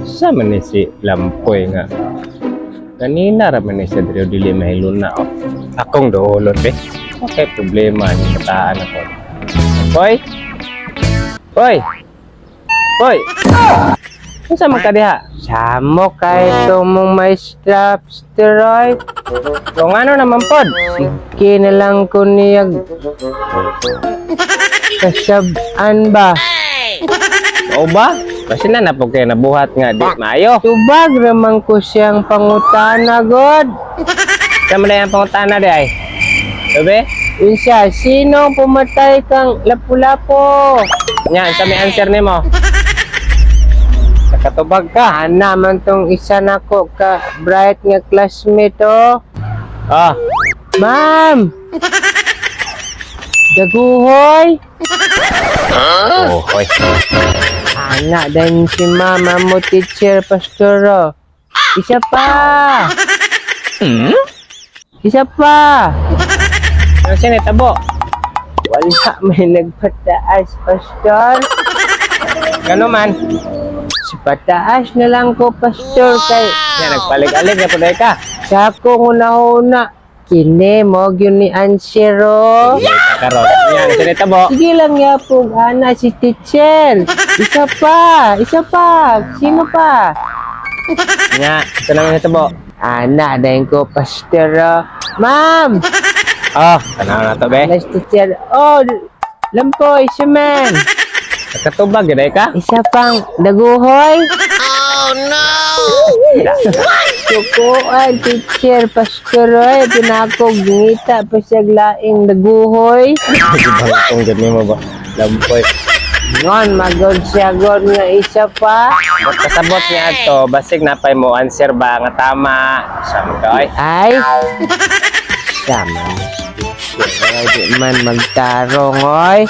Sa man ni si Lampoy nga. Kanina ra man ni sa diri dili mahilon na. Akong doolot be. Okay, problema ni kataan ako. Hoy. Hoy. Hoy. Unsa man ka diha? Samo kay tumong may strap steroid. Kung ano naman pod? Sige na lang ko niyag kasabaan ba? O ba? Kasi na po kayo nabuhat nga di maayo. Tubag naman ko siyang pangutana, God. Sa man ang pangutana di ay. Sabi? Isa, sinong pumatay kang lapu-lapo? Nya, sa may answer nimo. Katubag ka, ana man tong isa nako ka bright nga classmate oh. Oh, Ma'am! Daguhoy! oh, hoy. Anak dan si mama mo teacher pastor oh. Isa pa! Isa pa! Ano siya ni tabo? Wala may nagpataas pastor. Gano man? Si pataas na lang ko pastor kay Yan, nagpalig-alig na po dahil ka. sa akong una-una. Kini mo yun ni Ansero. Karon. Yan, siya ni tabo. Sige lang yapong ana si teacher. Isa pa, isa pa. Sino pa? Nya, ito naman ni tabo. Ana dahil ko pastor. Ma'am, Oh, tanaw na to be. last teacher. Oh, lampoy, si man. Nakatubag dahil ka. Isa pang daguhoy. Sukuan, teacher, pastor, ay, pinakog, ngita pa siya laing daguhoy. Ibang kong ganyan mo ba? Lampoy. Ngon, magod siya, god nga isa pa. Ba't kasabot niya ito? Basig na pa mo answer ba nga tama? Sama ka ay. Ay, sama na. Di man magtarong, oy.